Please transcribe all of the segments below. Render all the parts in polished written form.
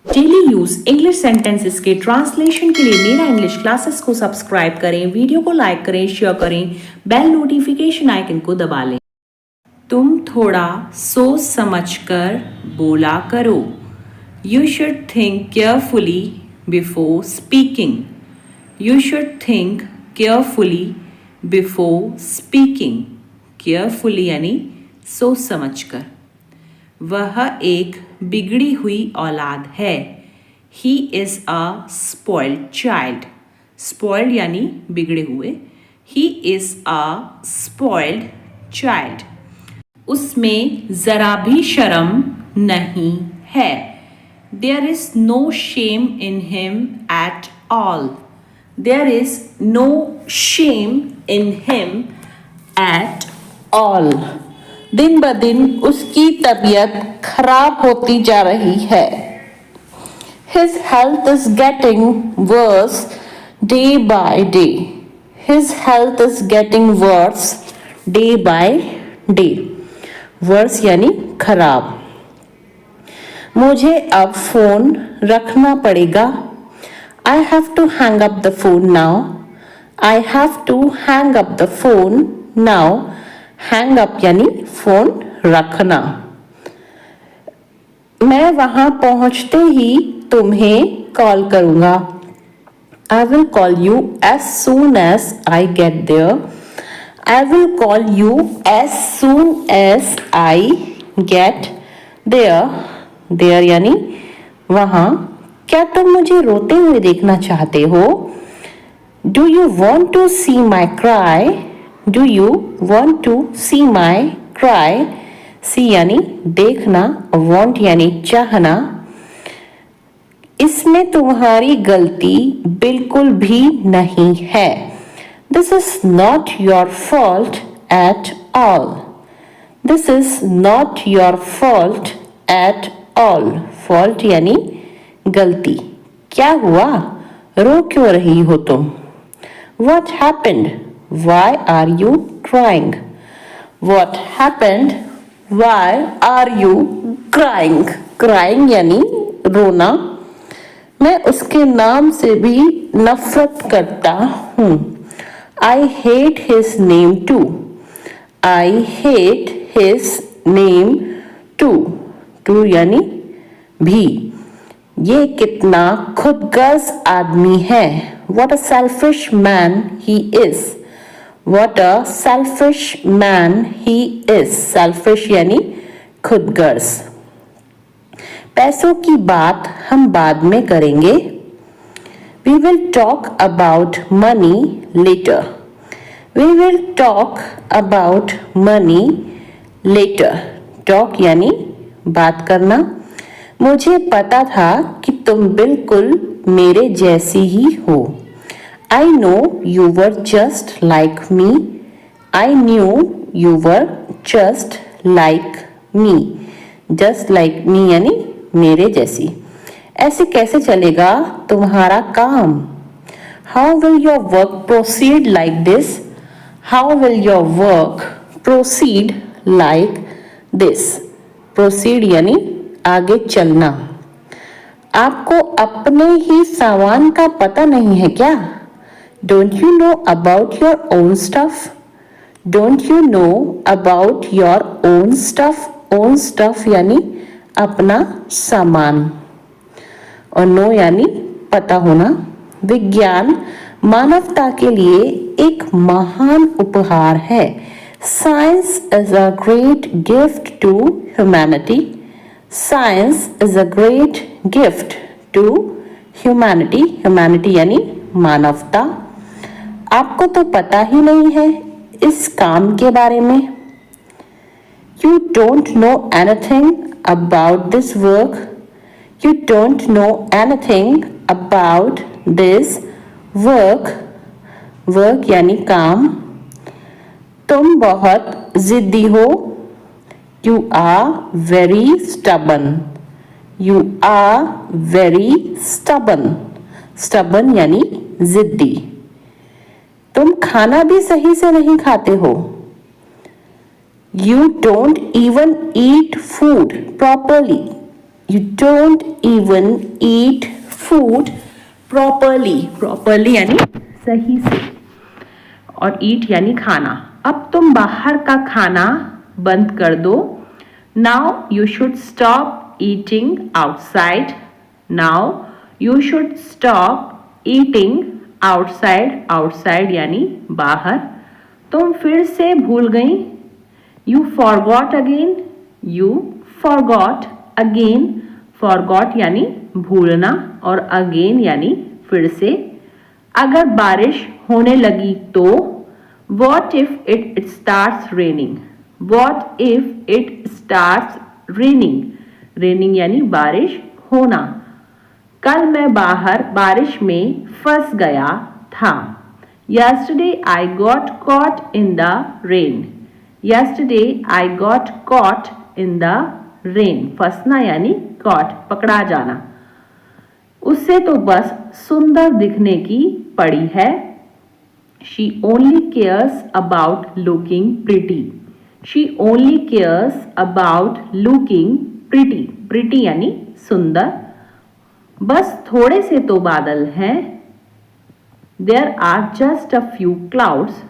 Daily use English sentences के translation के लिए मेरा इंग्लिश क्लासेस को सब्सक्राइब करें, वीडियो को लाइक करें, शेयर करें, बेल नोटिफिकेशन आइकन को दबा लें। तुम थोड़ा सोच समझकर बोला करो। You should think carefully before speaking. You should think carefully before speaking. Carefully यानी सोच समझकर। वह एक बिगड़ी हुई औलाद है। He is a spoiled child. Spoiled यानी बिगड़े हुए। He is a spoiled child. उसमें जरा भी शर्म नहीं है। There is no shame in him at all. There is no shame in him at all. दिन ब दिन उसकी तबीयत खराब होती जा रही है। His health is getting worse day by day. His health is getting worse day by day. Worse यानी खराब। मुझे अब फोन रखना पड़ेगा। I have to hang up the phone now. I have to hang up the phone now. Hang up यानी phone रखना। मैं वहां पहुंचते ही तुम्हें कॉल करूंगा। I will call you as soon as I get there. I will call you as soon as I get there. There यानी वहां। क्या तुम मुझे रोते हुए देखना चाहते हो? Do you want to see my cry? Do you want to see my cry? See यानी देखना, want यानी चाहना। इसमें तुम्हारी गलती बिल्कुल भी नहीं है। This is not your fault at all. This is not your fault at all. Fault यानी गलती। क्या हुआ? रो क्यों रही हो तुम? What happened? Why are you crying? What happened? Why are you crying? Crying यानी रोना। मैं उसके नाम से भी नफरत करता हूँ। I hate his name too. I hate his name too. Too यानी भी। ये कितना खुदगर्ज आदमी है। What a selfish man he is. What a selfish man he is. Selfish यानी खुदगर्ज। पैसों की बात हम बाद में करेंगे। We will talk about money later. We will talk about money later. Talk यानी बात करना। मुझे पता था कि तुम बिल्कुल मेरे जैसी ही हो। I know you were just like me. I knew you were just like me. Just like me यानी मेरे जैसी। ऐसे कैसे चलेगा तुम्हारा काम? How will your work proceed like this? How will your work proceed like this? Proceed यानी आगे चलना। आपको अपने ही सामान का पता नहीं है क्या? Don't you know about your own stuff? Don't you know about your own stuff? Own stuff यानी अपना सामान। और नो यानी पता होना। विज्ञान मानवता के लिए एक महान उपहार है। Science is a great gift to humanity. Science is a great gift to humanity. Humanity यानी मानवता। आपको तो पता ही नहीं है इस काम के बारे में। You don't know anything about this work. You don't know anything about this work. Work यानी काम। तुम बहुत जिद्दी हो। You are very stubborn. You are very stubborn. Stubborn यानी जिद्दी। तुम खाना भी सही से नहीं खाते हो। You don't even eat food properly. You don't even eat food properly. Properly यानी सही से, और eat यानी खाना. अब तुम बाहर का खाना बंद कर दो. Now you should stop eating outside. Now you should stop eating outside. Outside यानी बाहर. तुम फिर से भूल गई. You forgot again. You forgot again. Forgot यानी भूलना और again यानी फिर से. अगर बारिश होने लगी तो What if it starts raining? What if it starts raining? Raining यानी बारिश होना. कल मैं बाहर बारिश में फंस गया था. Yesterday I got caught in the rain. Yesterday I got caught in the rain. फंसना यानी caught, पकड़ा जाना. उससे तो बस सुंदर दिखने की पड़ी है. She only cares about looking pretty. She only cares about looking pretty. Pretty यानी सुंदर. बस थोड़े से तो बादल हैं. There are just a few clouds.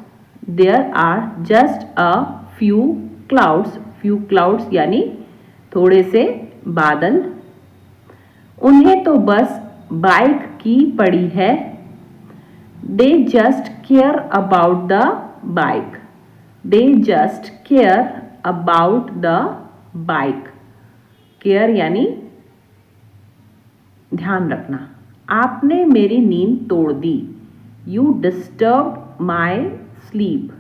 There are just a few clouds. Few clouds यानी थोड़े से बादल. उन्हें तो बस बाइक की पड़ी है. They just care about the bike. They just care about the bike. Care यानी ध्यान रखना. आपने मेरी नींद तोड़ दी. You disturbed my sleep.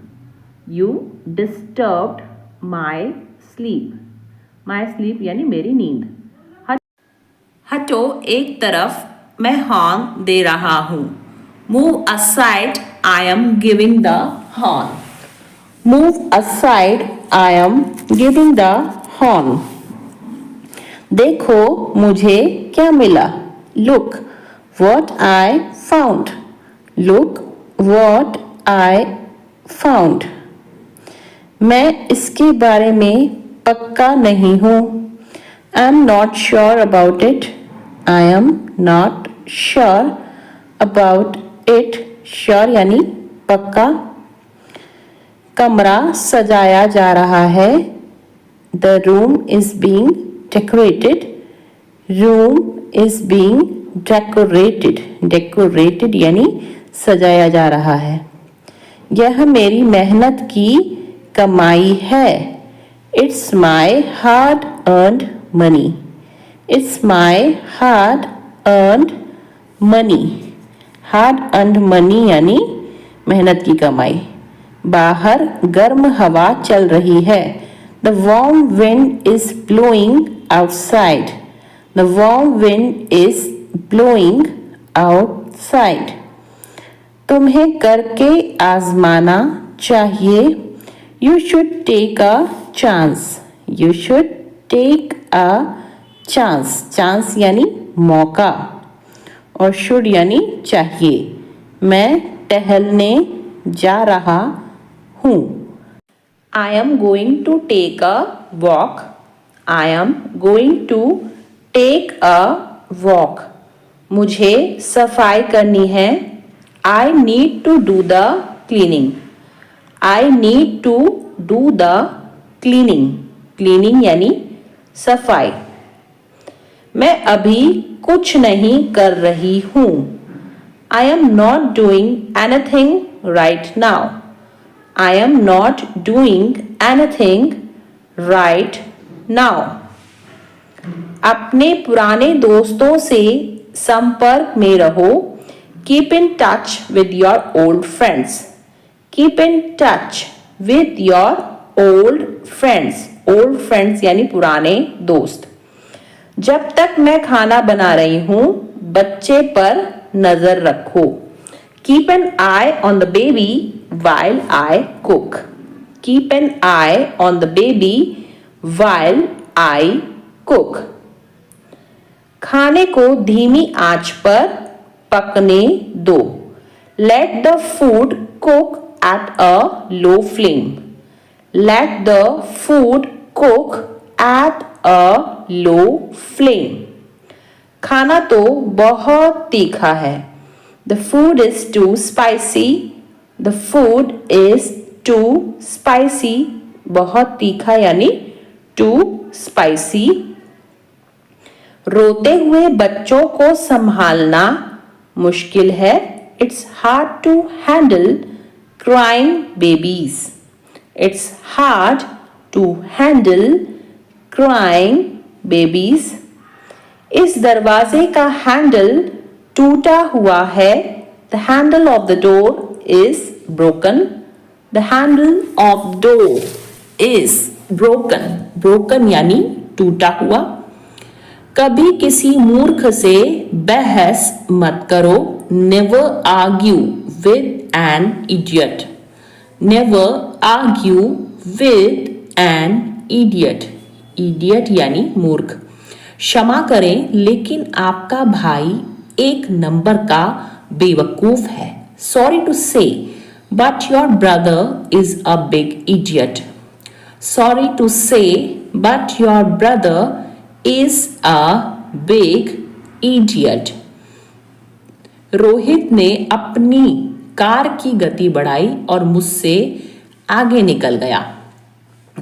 You disturbed my sleep. My sleep यानी मेरी नींद. हटो एक तरफ, मैं हॉर्न दे रहा हूँ. Move aside, I am giving the horn. Move aside, I am giving the horn. देखो मुझे क्या मिला. Look what I found. Look what I found. मैं इसके बारे में पक्का नहीं हूँ. I am not sure about it. I am not sure about it. Sure यानी पक्का. कमरा सजाया जा रहा है. The room is being decorated. Room is being decorated. Decorated यानी सजाया जा रहा है. यह मेरी मेहनत की कमाई है. It's my hard earned money. It's my hard earned money. Hard earned money यानी मेहनत की कमाई. बाहर गर्म हवा चल रही है. The warm wind is blowing outside. The warm wind is blowing outside. तुम्हें करके आजमाना चाहिए. You should take a chance. You should take a chance. Chance यानी मौका और should यानी चाहिए. मैं टहलने जा रहा हूँ. I am going to take a walk. I am going to take a walk. मुझे सफाई करनी है. I need to do the cleaning. I need to do the cleaning. Cleaning यानी सफाई. मैं अभी कुछ नहीं कर रही हूँ. I am not doing anything right now. I am not doing anything right now. अपने पुराने दोस्तों से संपर्क में रहो. Keep in touch with your old friends. Keep in touch with your old friends. Old friends यानी पुराने दोस्त. जब तक मैं खाना बना रही हूँ, बच्चे पर नजर रखो. Keep an eye on the baby while I cook. Keep an eye on the baby while I cook. खाने को धीमी आंच पर पकने दो. Let the food cook at a low flame. Let the food cook at a low flame. खाना तो बहुत तीखा है. The food is too spicy. The food is too spicy. बहुत तीखा यानी too spicy. रोते हुए बच्चों को संभालना मुश्किल है. It's hard to handle crying babies. It's hard to handle crying babies. इस दरवाजे का हैंडल टूटा हुआ है. The handle of the door is broken. The handle of door is broken. Broken यानी टूटा हुआ. कभी किसी मूर्ख से बहस मत करो. Never argue with an idiot. Never argue with an idiot. Idiot यानी मूर्ख. क्षमा करें लेकिन आपका भाई एक नंबर का बेवकूफ है. Sorry to say, but your brother is a big idiot. Sorry to say, but your brother is a big idiot. Rohit ने अपनी कार की गति बढ़ाई और मुझसे आगे निकल गया.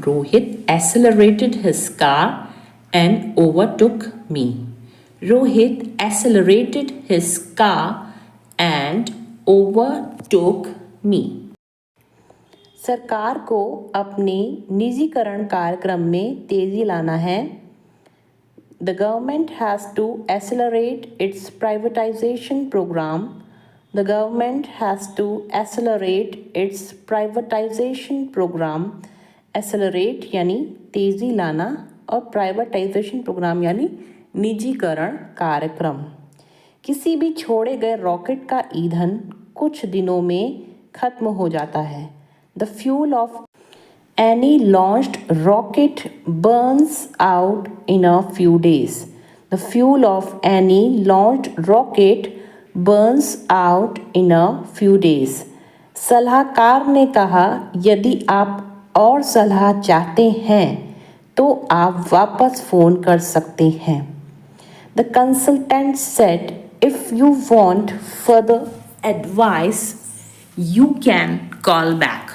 Rohit accelerated his car and overtook me. Rohit accelerated his car and overtook me. सरकार को अपने निजीकरण कार्यक्रम में तेजी लाना है. The government has to accelerate its privatization program. The government has to accelerate its privatization program. Accelerate यानी तेजी लाना और प्राइवेटाइजेशन प्रोग्राम यानी निजीकरण कार्यक्रम. किसी भी छोड़े गए रॉकेट का ईंधन कुछ दिनों में खत्म हो जाता है. The fuel of any launched rocket Burns out in a few days. The fuel of any launched rocket Burns out in a few days. सलाहकार ने कहा यदि आप और सलाह चाहते हैं तो आप वापस फ़ोन कर सकते हैं. The consultant said if you want further advice you can call back.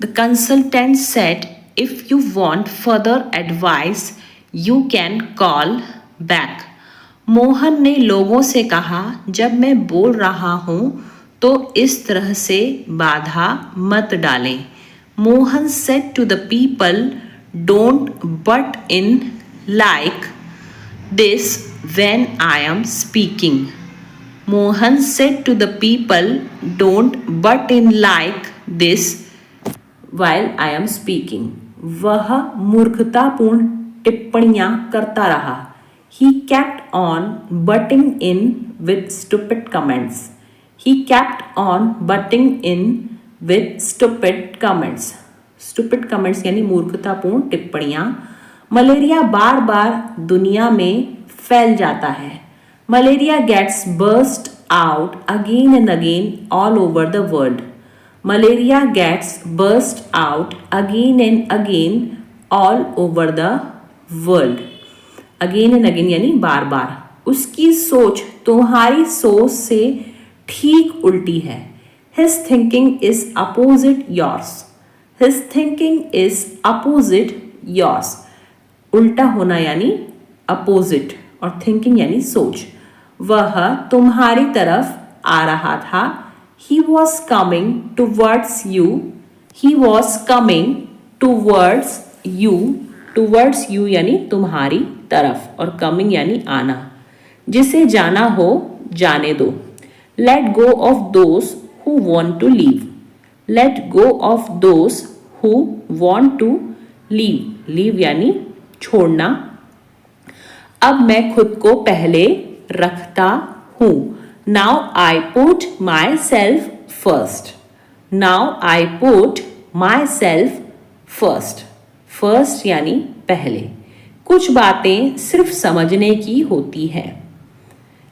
The consultant said if you want further advice you can call back. Mohan ने लोगों से कहा जब मैं बोल रहा हूँ तो इस तरह से बाधा मत डालें. Mohan said to the people don't butt in like this when I am speaking. Mohan said to the people, don't butt in like this while I am speaking. वह मूर्खतापूर्ण टिप्पणियां करता रहा. He kept on butting in with stupid comments. He kept on butting in with stupid comments. Stupid comments यानी मूर्खतापूर्ण टिप्पणियां. Malaria बार बार दुनिया में फैल जाता है. Malaria gets burst out again and again all over the world. Malaria gets burst out again and again all over the world. Again and again यानी बार बार. उसकी सोच तुम्हारी सोच से ठीक उल्टी है. His thinking is opposite yours. His thinking is opposite yours. उल्टा होना यानी opposite और thinking यानी सोच. वह तुम्हारी तरफ आ रहा था. He was coming towards you. He was coming towards you. Towards you यानी तुम्हारी तरफ और coming यानी आना. जिसे जाना हो जाने दो. Let go of those who want to leave. Let go of those who want to leave. Leave यानी छोड़ना. अब मैं खुद को पहले रखता हूँ. Now I put myself first. Now I put myself first. First यानी पहले. कुछ बातें सिर्फ समझने की होती हैं.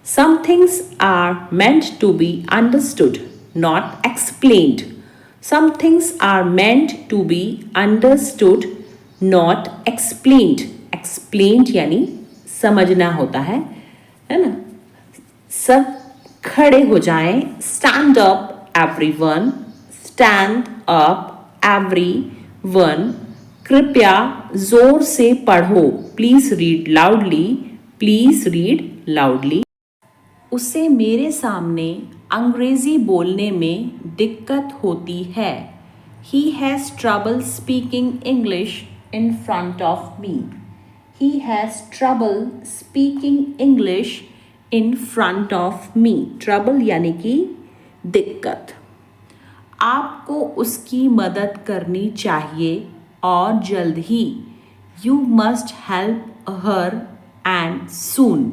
Some things are meant to be understood, not explained. Some things are meant to be understood, not explained. Explained यानी समझना होता है ना। सब खड़े हो जाएं, stand up everyone, stand up everyone. कृपया जोर से पढ़ो, please read loudly, please read loudly. उसे मेरे सामने अंग्रेजी बोलने में दिक्कत होती है। He has trouble speaking English in front of me. He has trouble speaking English in front of me. Trouble यानी कि दिक्कत। आपको उसकी मदद करनी चाहिए और जल्द ही। You must help her and soon.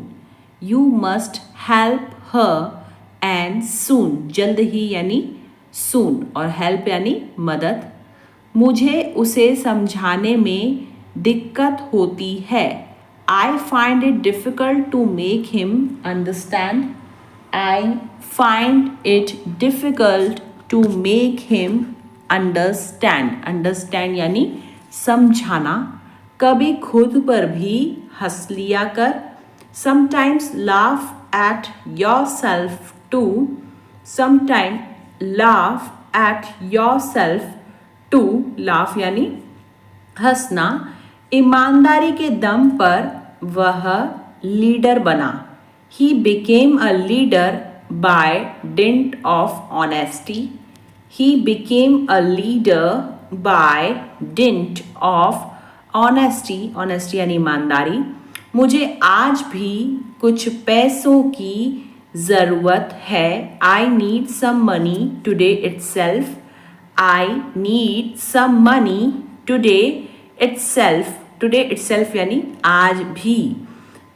You must help her and soon. जल्द ही यानी soon और help यानी मदद। मुझे उसे समझाने में दिक्कत होती है। I find it difficult to make him understand. I find it difficult to make him understand. Understand यानी समझाना। कभी खुद पर भी हंस लिया कर। Sometimes laugh at yourself too. Sometimes laugh at yourself too. Laugh यानी हंसना। ईमानदारी के दम पर वह लीडर बना। He became a leader by dint of honesty. He became a leader by dint of honesty. Honesty यानी ईमानदारी। मुझे आज भी कुछ पैसों की ज़रूरत है। I need some money today itself. I need some money today itself. Today itself यानी आज भी।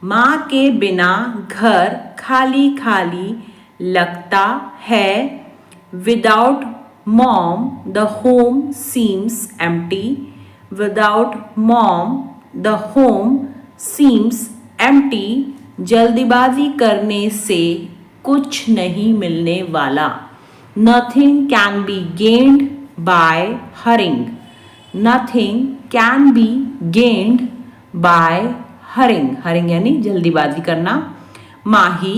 माँ के बिना घर खाली खाली लगता है। Without mom the home seems empty. Without mom the home seems empty. जल्दीबाजी करने से कुछ नहीं मिलने वाला। Nothing can be gained by hurrying. Nothing can be gained by hurrying. Hurrying यानी जल्दीबाजी करना। माही,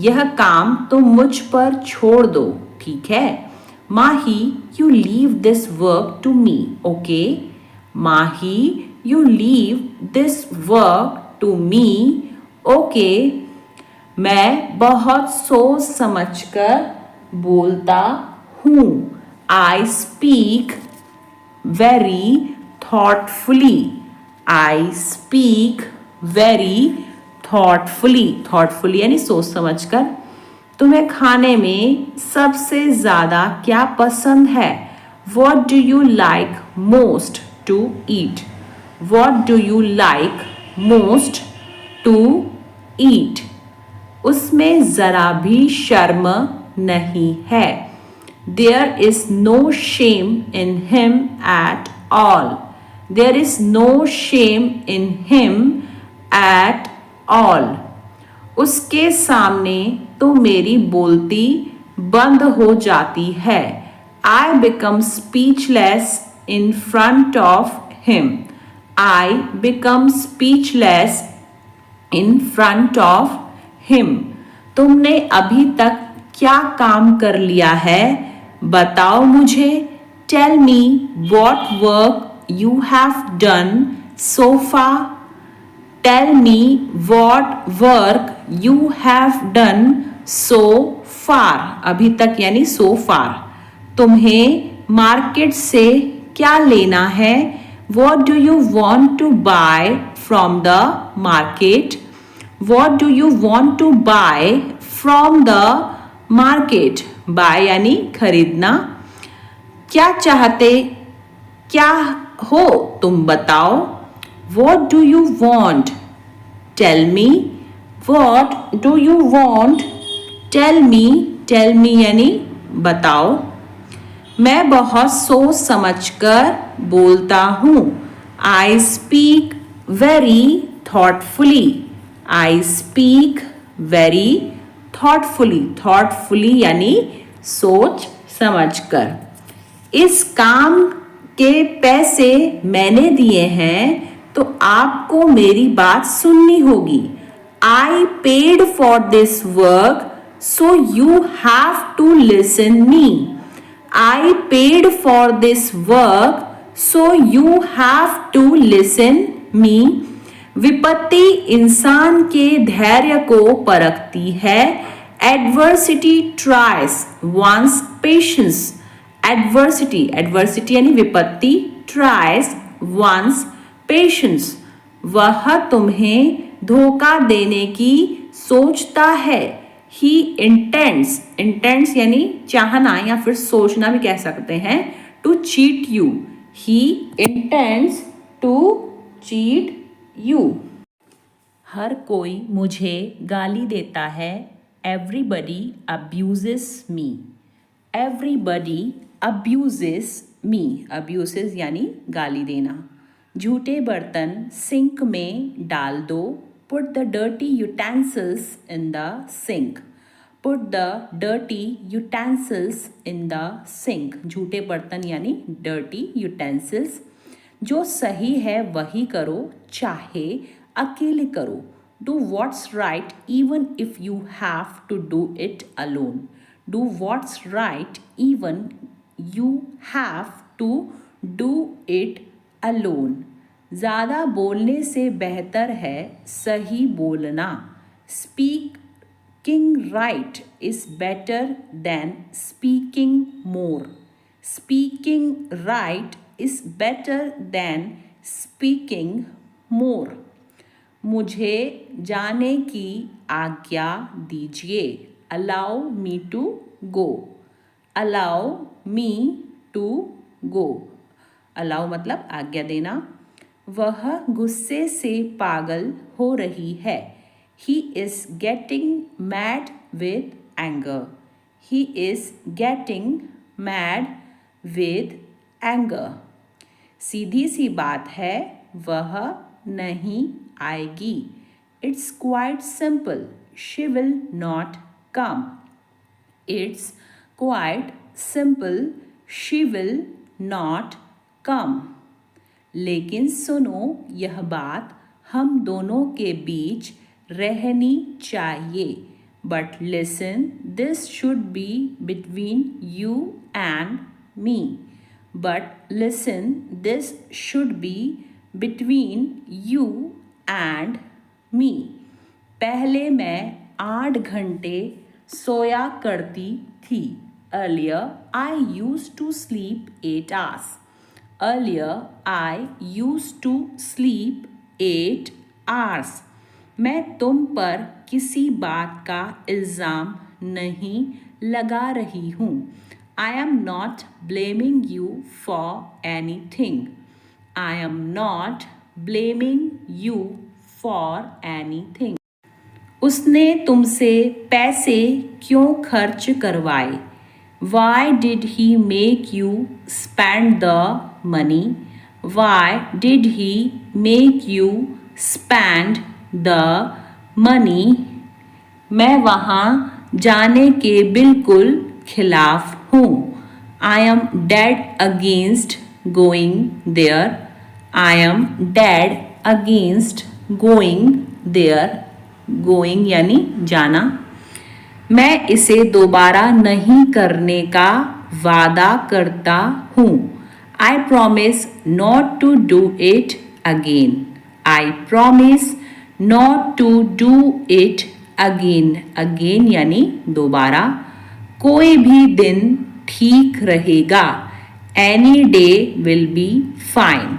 यह काम तुम मुझ पर छोड़ दो, ठीक है। माही, you leave this work to me, okay? Mahi, you leave this work to me, okay? मैं बहुत सोच समझकर बोलता हूँ। I speak very thoughtfully. I speak very thoughtfully. Thoughtfully यानी सोच समझकर। तुम्हें खाने में सबसे ज़्यादा क्या पसंद है? What do you like most to eat? What do you like most to eat? उसमें ज़रा भी शर्म नहीं है। There is no shame in him at all. There is no shame in him at all. उसके सामने तो मेरी बोलती बंद हो जाती है। I become speechless in front of him. I become speechless in front of him. तुमने अभी तक क्या काम कर लिया है? बताओ मुझे। Tell me what work you have done so far. Tell me what work you have done so far. अभी तक यानी so far. तुम्हें मार्केट से क्या लेना है? What do you want to buy from the market? What do you want to buy from the market? Buy यानी खरीदना। क्या चाहते क्या हो तुम बताओ। What do you want? Tell me. What do you want? Tell me. Tell me यानी बताओ। मैं बहुत सोच समझकर बोलता हूँ। I speak very thoughtfully. I speak very thoughtfully. Thoughtfully यानी सोच समझकर। इस काम के पैसे मैंने दिए हैं। तो आपको मेरी बात सुननी होगी। I paid for this work, so you have to listen me. I paid for this work, so you have to listen me. विपत्ति इंसान के धैर्य को परखती है। Adversity tries one's patience. Adversity यानी विपत्ति, tries one's patience. वह तुम्हें धोखा देने की सोचता है। He intends यानी चाहना या फिर सोचना भी कह सकते हैं, to cheat you. He intends to cheat you. हर कोई मुझे गाली देता है। Everybody abuses me. Everybody abuses me. Abuses यानी गाली देना। झूठे बर्तन सिंक में डाल दो। Put the dirty utensils in the sink. Put the dirty utensils in the sink. झूठे बर्तन यानी dirty utensils. जो सही है वही करो, चाहे अकेले करो। Do what's right even if you have to do it alone. Do what's right even you have to do it alone. ज़्यादा बोलने से बेहतर है सही बोलना। Speaking right is better than speaking more. Speaking right is better than speaking more. मुझे जाने की आज्ञा दीजिए। Allow me to go. Allow me to go. Allow मतलब आज्ञा देना। वह गुस्से से पागल हो रही है। He is getting mad with anger. He is getting mad with anger. सीधी सी बात है, वह नहीं आएगी। It's quite simple. She will not come. It's quite simple. She will not come. लेकिन सुनो, यह बात हम दोनों के बीच रहनी चाहिए। But listen, this should be between you and me. But listen, this should be between you and me. पहले मैं 8 घंटे सोया करती थी। Earlier I used to sleep 8 hours. Earlier I used to sleep 8 hours. मैं तुम पर किसी बात का इल्ज़ाम नहीं लगा रही हूँ। I am not blaming you for anything. I am not blaming you for anything. उसने तुमसे पैसे क्यों खर्च करवाए? Why did he make you spend the money? Why did he make you spend the money? मैं वहाँ जाने के बिल्कुल खिलाफ हूँ। I am dead against going there. I am dead against going there. Going यानी जाना। मैं इसे दोबारा नहीं करने का वादा करता हूँ। I promise not to do it again. I promise not to do it again. Again यानी दोबारा। कोई भी दिन ठीक रहेगा। Any day will be fine.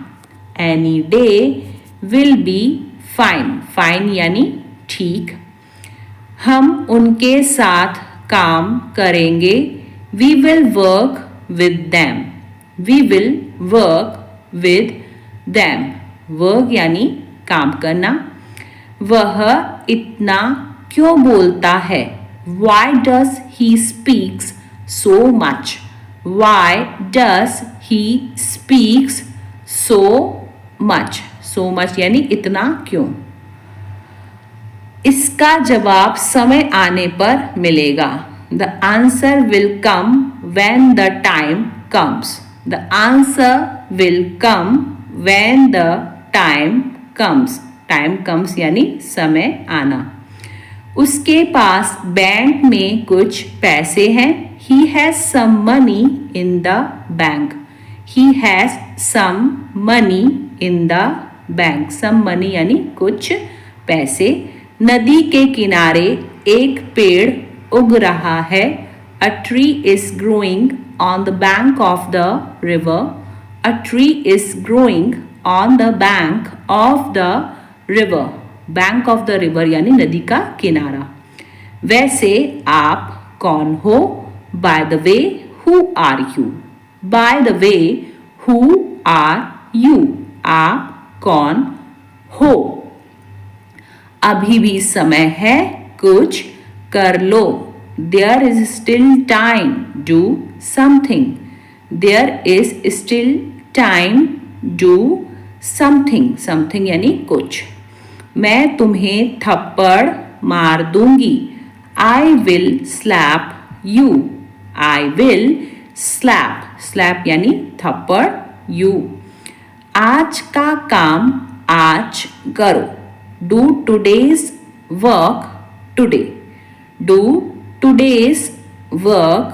Any day will be fine. Fine यानी ठीक। हम उनके साथ काम करेंगे। We will work with them. We will work with them. Work यानी काम करना। वह इतना क्यों बोलता है? Why does he speaks so much? Why does he speaks so much? So much यानी इतना क्यों? इसका जवाब समय आने पर मिलेगा। The answer will come when the time comes. The answer will come when the time comes, time comes यानी समय आना। उसके पास बैंक में कुछ पैसे हैं। He has some money in the bank. He has some money in the bank. Some money यानी कुछ पैसे। नदी के किनारे एक पेड़ उग रहा है। A tree is growing on the bank of the river. A tree is growing on the bank of the river. Bank of the river यानी नदी का किनारा। वैसे आप कौन हो? By the way, who are you? By the way, who are you? आप कौन हो? अभी भी समय है, कुछ कर लो। There is still time, do something. There is still time, do something. Something यानी कुछ। मैं तुम्हें थप्पड़ मार दूंगी। I will slap you. I will slap. Slap यानी थप्पड़ you. आज का काम आज करो। Do today's work today. Do today's work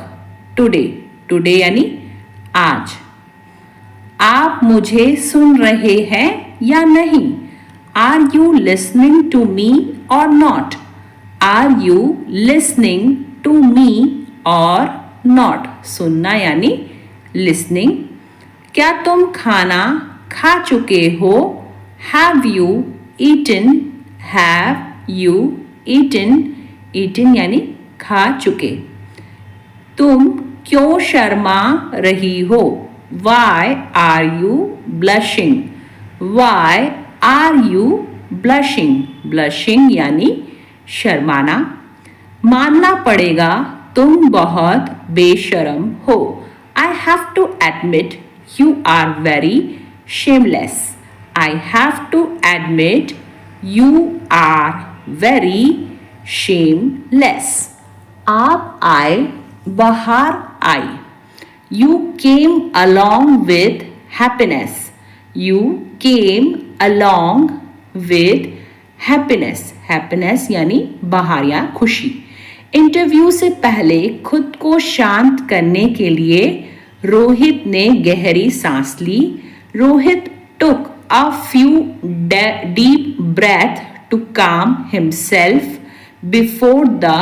today. Today यानी आज। आप मुझे सुन रहे हैं या नहीं? Are you listening to me or not? Are you listening to me or not? सुनना यानी listening। क्या तुम खाना खा चुके हो? Have you eaten? Have you eaten? Eaten यानी खा चुके। तुम क्यों शर्मा रही हो? Why are you blushing? Why are you blushing? Blushing यानी शर्माना। मानना पड़ेगा तुम बहुत बेशरम हो। I have to admit you are very shameless. I have to admit you are very shameless. आप आए, बाहर आई। You came along with happiness. You came along with happiness. Happiness यानी बाहर या खुशी। इंटरव्यू से पहले खुद को शांत करने के लिए रोहित ने गहरी सांस ली। Rohit took a few deep breaths to calm himself before the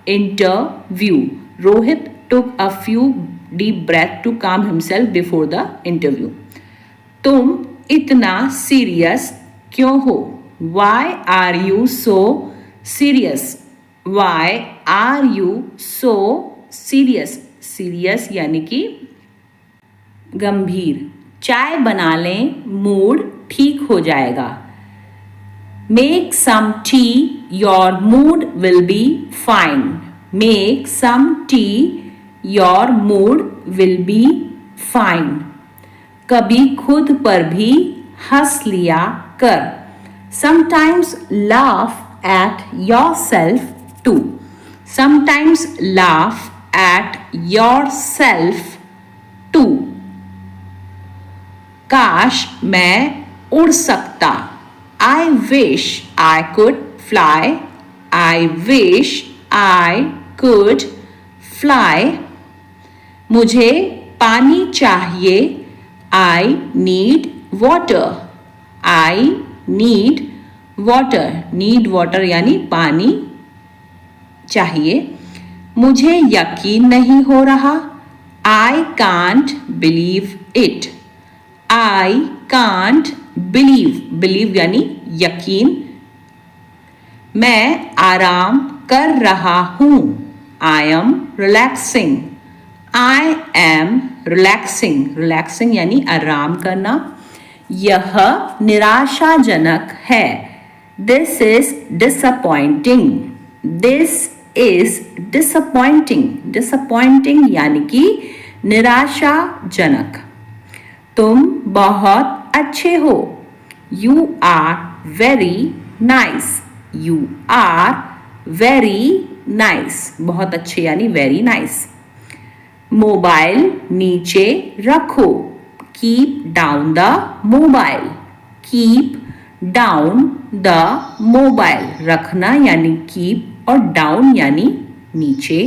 interview. Rohit took a few deep breaths to calm himself before the interview. तुम इतना सीरियस क्यों हो? Why are you so serious? Why are you so serious? Serious यानी कि गंभीर। चाय बना लें, मूड ठीक हो जाएगा। Make some tea, your mood will be fine. Make some tea, your mood will be fine. कभी खुद पर भी हंस लिया कर। Sometimes laugh at yourself too. Sometimes laugh at yourself too. काश मैं उड़ सकता। I wish I could fly. I wish I could fly. मुझे पानी चाहिए। I need water. I need water. Need water यानी पानी चाहिए। मुझे यकीन नहीं हो रहा। I can't believe it. I can't believe. Believe यानी यकीन। मैं आराम कर रहा हूँ। I am relaxing. I am relaxing. Relaxing यानी आराम करना। यह निराशाजनक है। This is disappointing. This is disappointing. Disappointing यानी कि निराशाजनक। तुम बहुत अच्छे हो। You are very nice. You are very nice. बहुत अच्छे यानी very nice. मोबाइल नीचे रखो। Keep down the mobile. Keep down the mobile, रखना यानी कीप और डाउन यानी नीचे